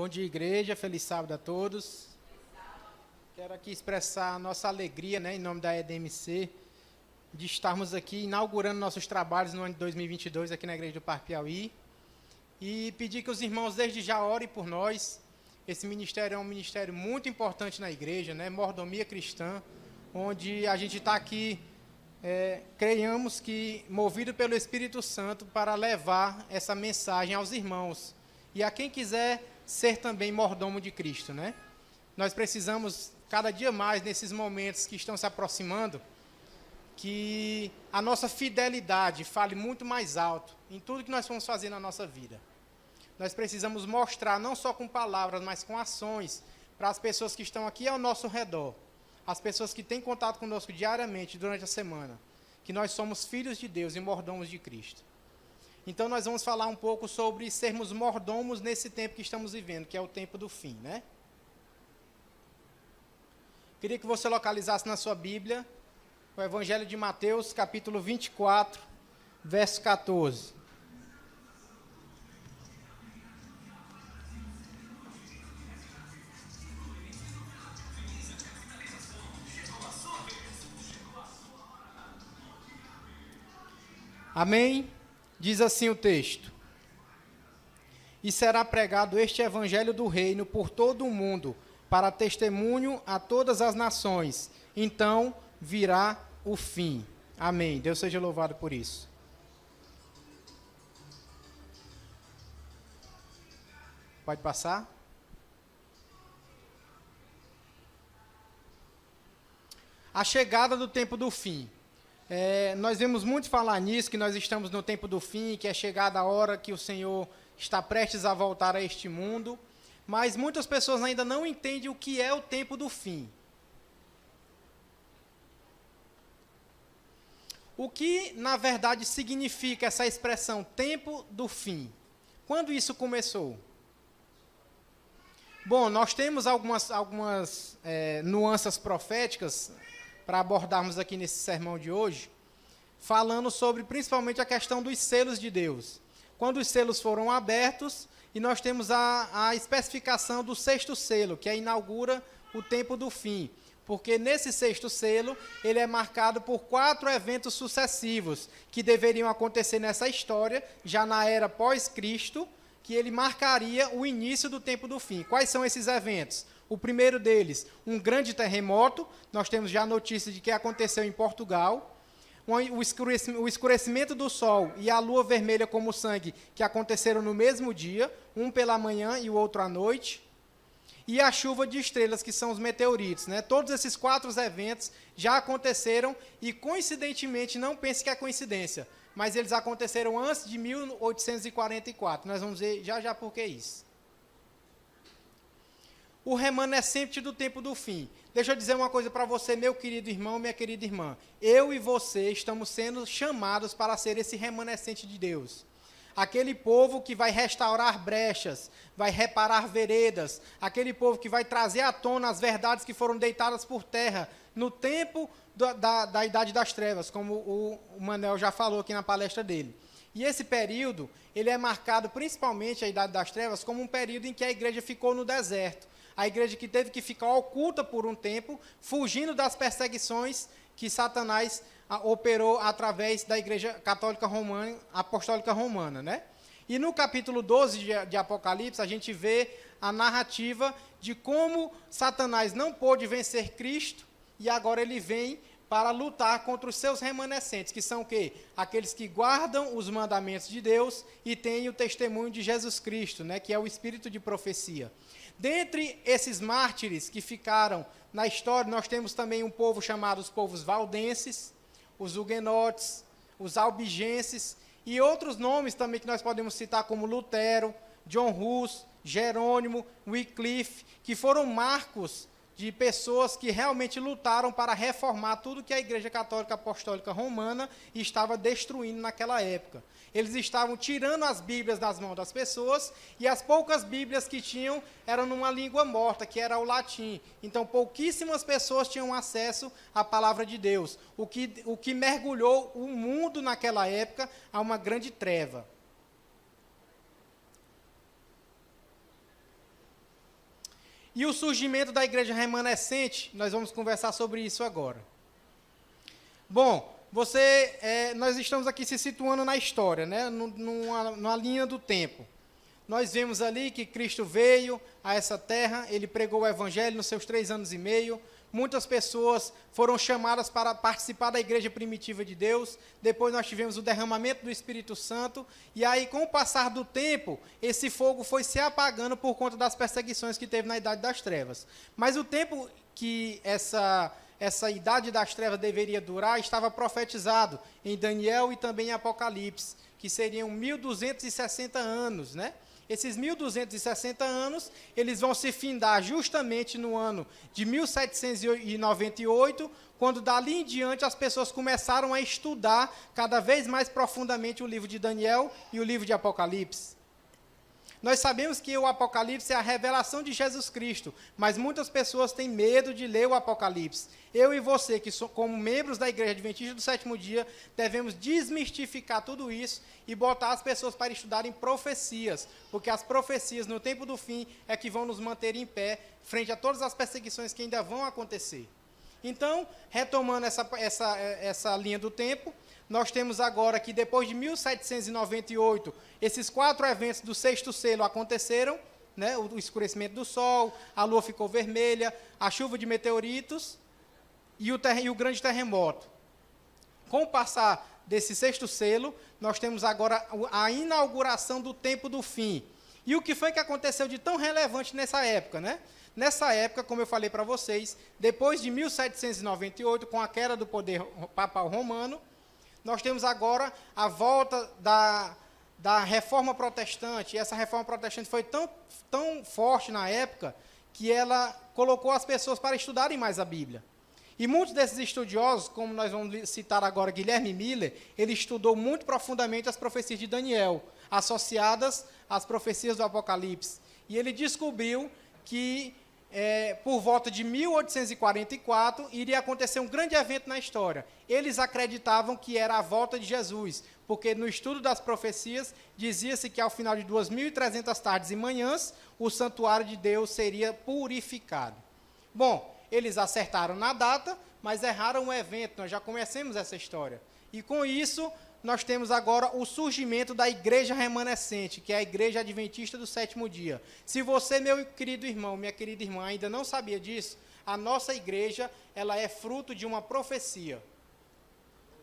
Bom dia, igreja. Feliz sábado a todos. Quero aqui expressar a nossa alegria, em nome da EDMC, de estarmos aqui inaugurando nossos trabalhos no ano de 2022 aqui na Igreja do Parque Piauí. E pedir que os irmãos desde já orem por nós. Esse ministério é um ministério muito importante na igreja, Mordomia Cristã, onde a gente está aqui, creiamos que movido pelo Espírito Santo para levar essa mensagem aos irmãos. E a quem quiser ser também mordomo de Cristo, Nós precisamos, cada dia mais, nesses momentos que estão se aproximando, que a nossa fidelidade fale muito mais alto em tudo que nós vamos fazer na nossa vida. Nós precisamos mostrar, não só com palavras, mas com ações, para as pessoas que estão aqui ao nosso redor, as pessoas que têm contato conosco diariamente, durante a semana, que nós somos filhos de Deus e mordomos de Cristo. Então, nós vamos falar um pouco sobre sermos mordomos nesse tempo que estamos vivendo, que é o tempo do fim, Queria que você localizasse na sua Bíblia o Evangelho de Mateus, capítulo 24, verso 14. Amém? Diz assim o texto: E será pregado este evangelho do reino por todo o mundo, para testemunho a todas as nações. Então virá o fim. Amém. Deus seja louvado por isso. Pode passar? A chegada do tempo do fim. Nós vemos muito falar nisso, que nós estamos no tempo do fim, que é chegada a hora que o Senhor está prestes a voltar a este mundo, mas muitas pessoas ainda não entendem o que é o tempo do fim. O que, na verdade, significa essa expressão, tempo do fim? Quando isso começou? Bom, nós temos algumas nuances proféticas para abordarmos aqui nesse sermão de hoje, falando sobre principalmente a questão dos selos de Deus. Quando os selos foram abertos, e nós temos a especificação do sexto selo, que inaugura o tempo do fim, porque nesse sexto selo, ele é marcado por 4 eventos sucessivos, que deveriam acontecer nessa história, já na era pós-Cristo, que ele marcaria o início do tempo do fim. Quais são esses eventos? O primeiro deles, um grande terremoto, nós temos já a notícia de que aconteceu em Portugal, o escurecimento do sol e a lua vermelha como sangue, que aconteceram no mesmo dia, um pela manhã e o outro à noite, e a chuva de estrelas, que são os meteoritos. Todos esses 4 eventos já aconteceram e, coincidentemente, não pense que é coincidência, mas eles aconteceram antes de 1844. Nós vamos ver já por que isso. O remanescente do tempo do fim. Deixa eu dizer uma coisa para você, meu querido irmão, minha querida irmã. Eu e você estamos sendo chamados para ser esse remanescente de Deus. Aquele povo que vai restaurar brechas, vai reparar veredas, aquele povo que vai trazer à tona as verdades que foram deitadas por terra no tempo da Idade das Trevas, como o Manel já falou aqui na palestra dele. E esse período, ele é marcado principalmente, a Idade das Trevas, como um período em que a igreja ficou no deserto. A igreja que teve que ficar oculta por um tempo, fugindo das perseguições que Satanás operou através da Igreja Católica Romana, Apostólica Romana, E no capítulo 12 de Apocalipse, a gente vê a narrativa de como Satanás não pôde vencer Cristo, e agora ele vem para lutar contra os seus remanescentes, que são o quê? Aqueles que guardam os mandamentos de Deus e têm o testemunho de Jesus Cristo, que é o espírito de profecia. Dentre esses mártires que ficaram na história, nós temos também um povo chamado os povos valdenses, os huguenotes, os albigenses e outros nomes também que nós podemos citar como Lutero, John Hus, Jerônimo, Wycliffe, que foram marcos de pessoas que realmente lutaram para reformar tudo que a Igreja Católica Apostólica Romana estava destruindo naquela época. Eles estavam tirando as Bíblias das mãos das pessoas, e as poucas Bíblias que tinham eram numa língua morta, que era o latim. Então, pouquíssimas pessoas tinham acesso à palavra de Deus, o que mergulhou o mundo naquela época a uma grande treva. E o surgimento da igreja remanescente, nós vamos conversar sobre isso agora. Bom, nós estamos aqui se situando na história, né? Numa linha do tempo. Nós vemos ali que Cristo veio a essa terra, ele pregou o evangelho nos seus 3 anos e meio. Muitas pessoas foram chamadas para participar da igreja primitiva de Deus. Depois nós tivemos o derramamento do Espírito Santo. E aí, com o passar do tempo, esse fogo foi se apagando por conta das perseguições que teve na Idade das Trevas. Mas o tempo que essa Idade das Trevas deveria durar estava profetizado em Daniel e também em Apocalipse, que seriam 1260 anos, né? Esses 1260 anos, eles vão se findar justamente no ano de 1798, quando dali em diante as pessoas começaram a estudar cada vez mais profundamente o livro de Daniel e o livro de Apocalipse. Nós sabemos que o Apocalipse é a revelação de Jesus Cristo, mas muitas pessoas têm medo de ler o Apocalipse. Eu e você, que como membros da Igreja Adventista do Sétimo Dia, devemos desmistificar tudo isso e botar as pessoas para estudarem profecias, porque as profecias no tempo do fim é que vão nos manter em pé frente a todas as perseguições que ainda vão acontecer. Então, retomando essa linha do tempo, nós temos agora que depois de 1798, esses 4 eventos do 6º selo aconteceram, né? O escurecimento do sol, a lua ficou vermelha, a chuva de meteoritos e o grande terremoto. Com o passar desse 6º selo, nós temos agora a inauguração do tempo do fim. E o que foi que aconteceu de tão relevante nessa época, né? Nessa época, como eu falei para vocês, depois de 1798, com a queda do poder papal romano, nós temos agora a volta da reforma protestante. E essa reforma protestante foi tão forte na época que ela colocou as pessoas para estudarem mais a Bíblia. E muitos desses estudiosos, como nós vamos citar agora Guilherme Miller, ele estudou muito profundamente as profecias de Daniel, associadas às profecias do Apocalipse. E ele descobriu que por volta de 1844, iria acontecer um grande evento na história. Eles acreditavam que era a volta de Jesus, porque no estudo das profecias, dizia-se que ao final de 2.300 tardes e manhãs, o santuário de Deus seria purificado. Bom, eles acertaram na data, mas erraram o evento, nós já conhecemos essa história. E com isso, nós temos agora o surgimento da igreja remanescente, que é a igreja adventista do sétimo dia. Se você, meu querido irmão, minha querida irmã, ainda não sabia disso, a nossa igreja, ela é fruto de uma profecia.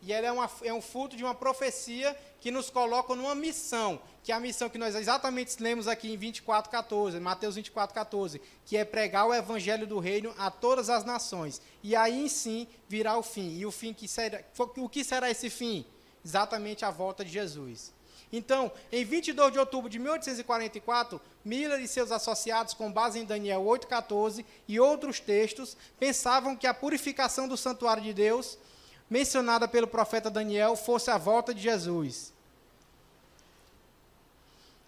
E ela é um fruto de uma profecia que nos coloca numa missão, que é a missão que nós exatamente lemos aqui em 24:14, Mateus 24:14, que é pregar o evangelho do reino a todas as nações. E aí sim virá o fim. E o que será esse fim? Exatamente a volta de Jesus. Então, em 22 de outubro de 1844, Miller e seus associados, com base em Daniel 8:14 e outros textos, pensavam que a purificação do santuário de Deus, mencionada pelo profeta Daniel, fosse a volta de Jesus.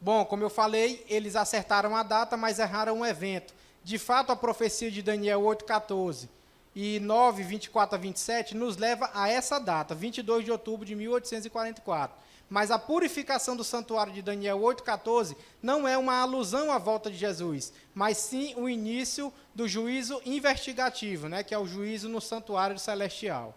Bom, como eu falei, eles acertaram a data, mas erraram o evento. De fato, a profecia de Daniel 8:14 e 9, 24 a 27, nos leva a essa data, 22 de outubro de 1844. Mas a purificação do santuário de Daniel 8:14 não é uma alusão à volta de Jesus, mas sim o início do juízo investigativo, né, que é o juízo no santuário celestial.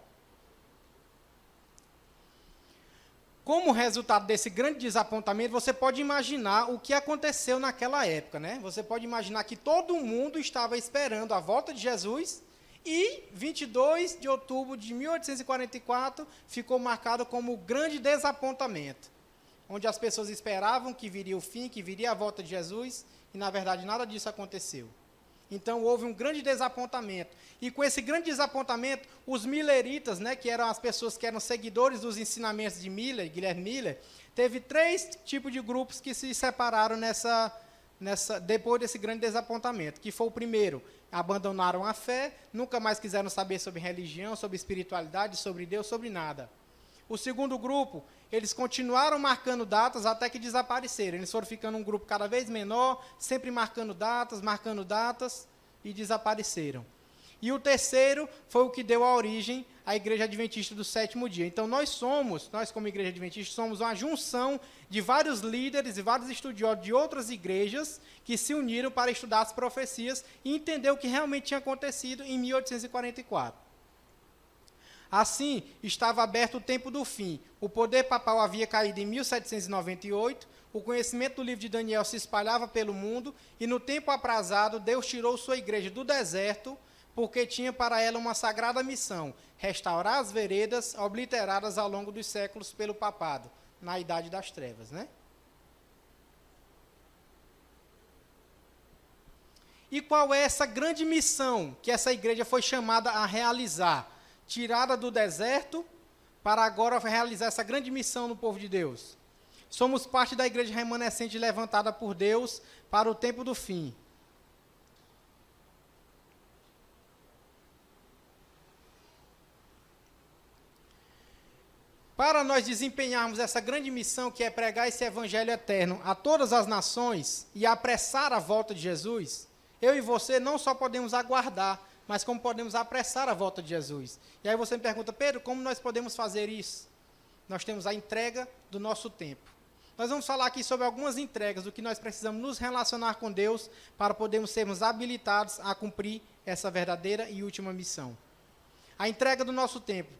Como resultado desse grande desapontamento, você pode imaginar o que aconteceu naquela época, né? Você pode imaginar que todo mundo estava esperando a volta de Jesus. E 22 de outubro de 1844 ficou marcado como o grande desapontamento, onde as pessoas esperavam que viria o fim, que viria a volta de Jesus, e na verdade nada disso aconteceu. Então houve um grande desapontamento. E com esse grande desapontamento, os milleritas, né, que eram as pessoas que eram seguidores dos ensinamentos de Miller, Guilherme Miller, teve 3 tipos de grupos que se separaram depois desse grande desapontamento, que foi o primeiro: abandonaram a fé, nunca mais quiseram saber sobre religião, sobre espiritualidade, sobre Deus, sobre nada. O segundo grupo, eles continuaram marcando datas até que desapareceram. Eles foram ficando um grupo cada vez menor, sempre marcando datas, e desapareceram. E o terceiro foi o que deu a origem à Igreja Adventista do Sétimo Dia. Então, nós como Igreja Adventista, somos uma junção de vários líderes e vários estudiosos de outras igrejas que se uniram para estudar as profecias e entender o que realmente tinha acontecido em 1844. Assim, estava aberto o tempo do fim. O poder papal havia caído em 1798, o conhecimento do livro de Daniel se espalhava pelo mundo, e no tempo aprazado, Deus tirou sua igreja do deserto, porque tinha para ela uma sagrada missão, restaurar as veredas obliteradas ao longo dos séculos pelo papado, na Idade das Trevas, né? E qual é essa grande missão que essa igreja foi chamada a realizar? Tirada do deserto, para agora realizar essa grande missão no povo de Deus. Somos parte da igreja remanescente levantada por Deus para o tempo do fim. Para nós desempenharmos essa grande missão, que é pregar esse evangelho eterno a todas as nações e apressar a volta de Jesus, eu e você não só podemos aguardar, mas como podemos apressar a volta de Jesus. E aí você me pergunta, Pedro, como nós podemos fazer isso? Nós temos a entrega do nosso tempo. Nós vamos falar aqui sobre algumas entregas, do que nós precisamos nos relacionar com Deus para podermos sermos habilitados a cumprir essa verdadeira e última missão. A entrega do nosso tempo.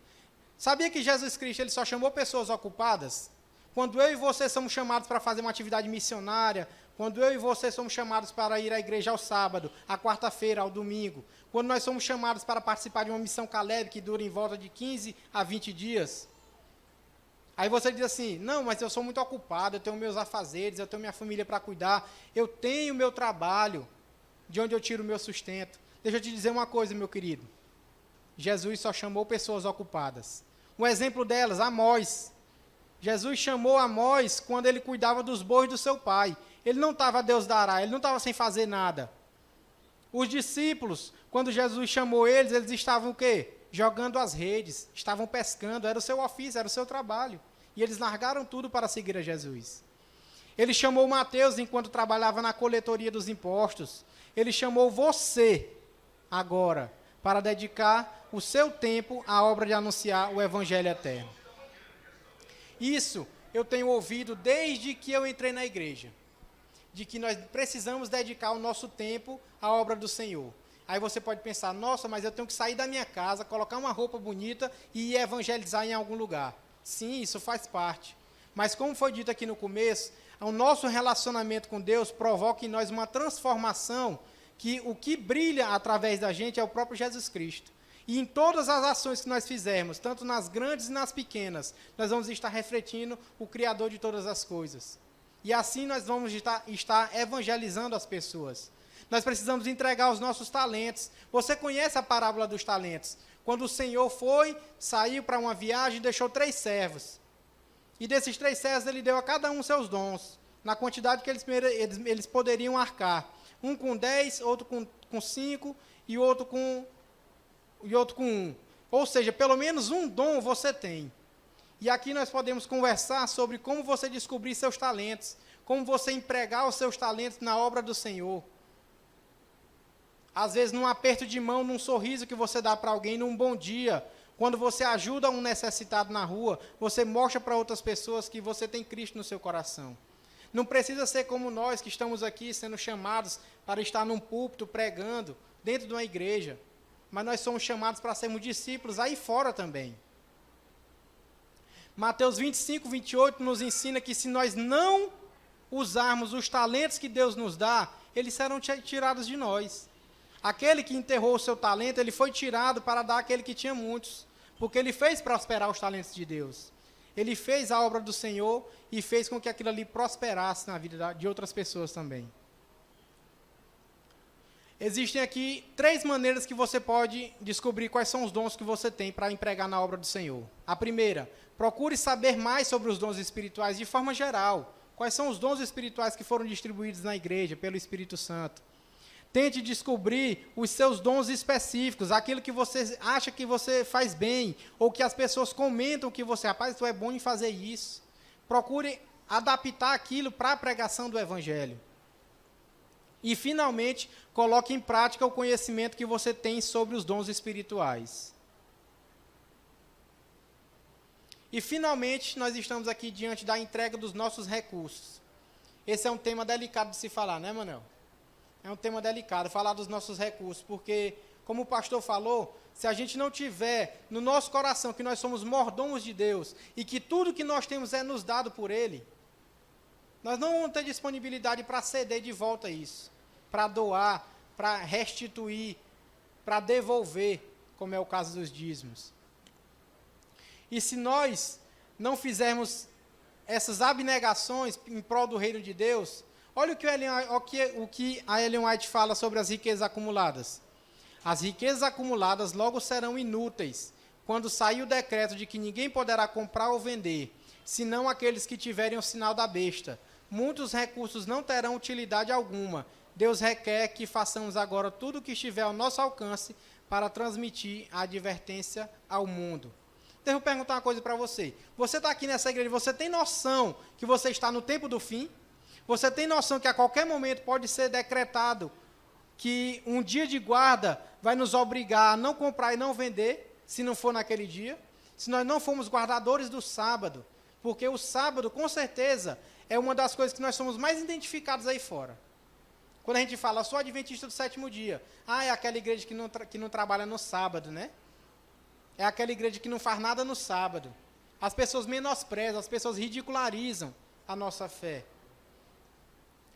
Sabia que Jesus Cristo ele só chamou pessoas ocupadas? Quando eu e você somos chamados para fazer uma atividade missionária, quando eu e você somos chamados para ir à igreja ao sábado, à quarta-feira, ao domingo, quando nós somos chamados para participar de uma missão Caleb que dura em volta de 15 a 20 dias, aí você diz assim, não, mas eu sou muito ocupado, eu tenho meus afazeres, eu tenho minha família para cuidar, eu tenho meu trabalho, de onde eu tiro o meu sustento. Deixa eu te dizer uma coisa, meu querido. Jesus só chamou pessoas ocupadas. Um exemplo delas, Amós. Jesus chamou Amós quando ele cuidava dos bois do seu pai. Ele não estava a Deus dará, ele não estava sem fazer nada. Os discípulos, quando Jesus chamou eles estavam o quê? Jogando as redes, estavam pescando, era o seu ofício, era o seu trabalho. E eles largaram tudo para seguir a Jesus. Ele chamou Mateus enquanto trabalhava na coletoria dos impostos. Ele chamou você agora para dedicar o seu tempo à obra de anunciar o Evangelho eterno. Isso eu tenho ouvido desde que eu entrei na igreja, de que nós precisamos dedicar o nosso tempo à obra do Senhor. Aí você pode pensar, nossa, mas eu tenho que sair da minha casa, colocar uma roupa bonita e ir evangelizar em algum lugar. Sim, isso faz parte. Mas como foi dito aqui no começo, o nosso relacionamento com Deus provoca em nós uma transformação que o que brilha através da gente é o próprio Jesus Cristo. E em todas as ações que nós fizermos, tanto nas grandes e nas pequenas, nós vamos estar refletindo o Criador de todas as coisas. E assim nós vamos estar evangelizando as pessoas. Nós precisamos entregar os nossos talentos. Você conhece a parábola dos talentos? Quando o Senhor saiu para uma viagem e deixou 3 servos. E desses 3 servos ele deu a cada um seus dons, na quantidade que eles poderiam arcar. Um com 10, outro com 5 e outro com 1. Ou seja, pelo menos um dom você tem. E aqui nós podemos conversar sobre como você descobrir seus talentos, como você empregar os seus talentos na obra do Senhor. Às vezes, num aperto de mão, num sorriso que você dá para alguém, num bom dia, quando você ajuda um necessitado na rua, você mostra para outras pessoas que você tem Cristo no seu coração. Não precisa ser como nós que estamos aqui sendo chamados para estar num púlpito pregando dentro de uma igreja. Mas nós somos chamados para sermos discípulos aí fora também. Mateus 25, 28 nos ensina que se nós não usarmos os talentos que Deus nos dá, eles serão tirados de nós. Aquele que enterrou o seu talento, ele foi tirado para dar àquele que tinha muitos, porque ele fez prosperar os talentos de Deus. Ele fez a obra do Senhor e fez com que aquilo ali prosperasse na vida de outras pessoas também. Existem aqui 3 maneiras que você pode descobrir quais são os dons que você tem para empregar na obra do Senhor. A primeira, procure saber mais sobre os dons espirituais de forma geral. Quais são os dons espirituais que foram distribuídos na igreja pelo Espírito Santo. Tente descobrir os seus dons específicos, aquilo que você acha que você faz bem, ou que as pessoas comentam que você, rapaz, tu é bom em fazer isso. Procure adaptar aquilo para a pregação do Evangelho. E, finalmente, coloque em prática o conhecimento que você tem sobre os dons espirituais. E, finalmente, nós estamos aqui diante da entrega dos nossos recursos. Esse é um tema delicado de se falar, né, Manuel? É um tema delicado, falar dos nossos recursos, porque, como o pastor falou, se a gente não tiver no nosso coração que nós somos mordomos de Deus e que tudo que nós temos é nos dado por Ele, nós não vamos ter disponibilidade para ceder de volta isso, para doar, para restituir, para devolver, como é o caso dos dízimos. E se nós não fizermos essas abnegações em prol do reino de Deus, olha o que a Ellen White fala sobre as riquezas acumuladas. As riquezas acumuladas logo serão inúteis, quando sair o decreto de que ninguém poderá comprar ou vender, senão aqueles que tiverem o sinal da besta. Muitos recursos não terão utilidade alguma. Deus requer que façamos agora tudo o que estiver ao nosso alcance para transmitir a advertência ao mundo. Deixa eu perguntar uma coisa para você. Você está aqui nessa igreja, você tem noção que você está no tempo do fim? Você tem noção que a qualquer momento pode ser decretado que um dia de guarda vai nos obrigar a não comprar e não vender, se não for naquele dia? Se nós não formos guardadores do sábado, porque o sábado, com certeza, é uma das coisas que nós somos mais identificados aí fora. Quando a gente fala, sou adventista do sétimo dia, é aquela igreja que não trabalha no sábado, né? É aquela igreja que não faz nada no sábado. As pessoas menosprezam, as pessoas ridicularizam a nossa fé.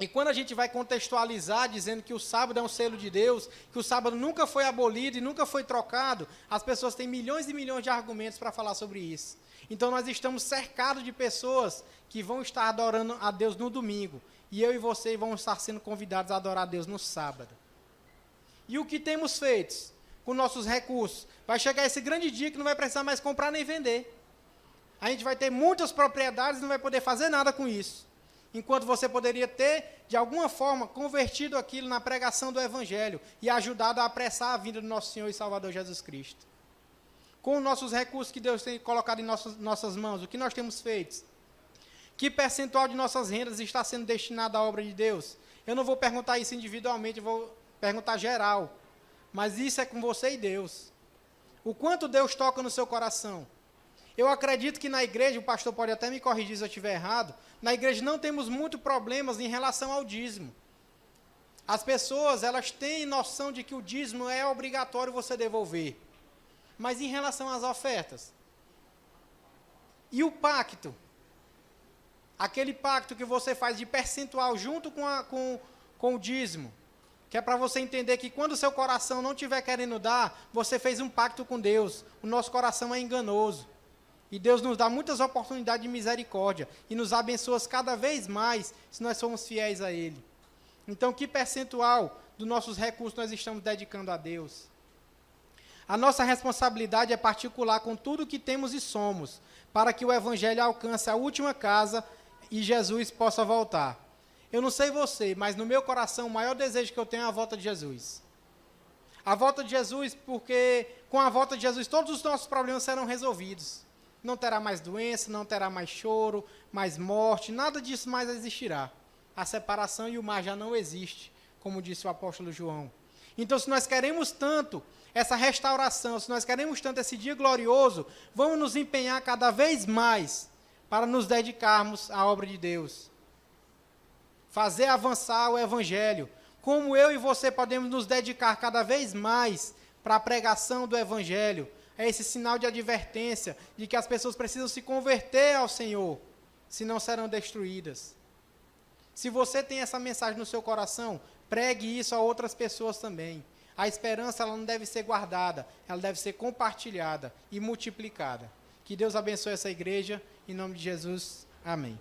E quando a gente vai contextualizar, dizendo que o sábado é um selo de Deus, que o sábado nunca foi abolido e nunca foi trocado, as pessoas têm milhões e milhões de argumentos para falar sobre isso. Então nós estamos cercados de pessoas que vão estar adorando a Deus no domingo. E eu e você vamos estar sendo convidados a adorar a Deus no sábado. E o que temos feito com nossos recursos? Vai chegar esse grande dia que não vai precisar mais comprar nem vender. A gente vai ter muitas propriedades e não vai poder fazer nada com isso. Enquanto você poderia ter, de alguma forma, convertido aquilo na pregação do Evangelho e ajudado a apressar a vinda do nosso Senhor e Salvador Jesus Cristo. Com os nossos recursos que Deus tem colocado em nossas mãos, o que nós temos feito? Que percentual de nossas rendas está sendo destinado à obra de Deus? Eu não vou perguntar isso individualmente, eu vou perguntar geral. Mas isso é com você e Deus. O quanto Deus toca no seu coração? Eu acredito que na igreja, o pastor pode até me corrigir se eu estiver errado, na igreja não temos muito problemas em relação ao dízimo. As pessoas, elas têm noção de que o dízimo é obrigatório você devolver. Mas em relação às ofertas? E o pacto? Aquele pacto que você faz de percentual junto com o dízimo, que é para você entender que quando o seu coração não estiver querendo dar, você fez um pacto com Deus. O nosso coração é enganoso. E Deus nos dá muitas oportunidades de misericórdia e nos abençoa cada vez mais se nós somos fiéis a Ele. Então, que percentual dos nossos recursos nós estamos dedicando a Deus? A nossa responsabilidade é particular com tudo que temos e somos, para que o Evangelho alcance a última casa e Jesus possa voltar. Eu não sei você, mas no meu coração o maior desejo que eu tenho é a volta de Jesus. A volta de Jesus, porque com a volta de Jesus todos os nossos problemas serão resolvidos. Não terá mais doença, não terá mais choro, mais morte, nada disso mais existirá. A separação e o mar já não existe, como disse o apóstolo João. Então, se nós queremos tanto essa restauração, se nós queremos tanto esse dia glorioso, vamos nos empenhar cada vez mais para nos dedicarmos à obra de Deus. Fazer avançar o Evangelho. Como eu e você podemos nos dedicar cada vez mais para a pregação do Evangelho. É esse sinal de advertência de que as pessoas precisam se converter ao Senhor, senão serão destruídas. Se você tem essa mensagem no seu coração, pregue isso a outras pessoas também. A esperança ela não deve ser guardada, ela deve ser compartilhada e multiplicada. Que Deus abençoe essa igreja, em nome de Jesus. Amém.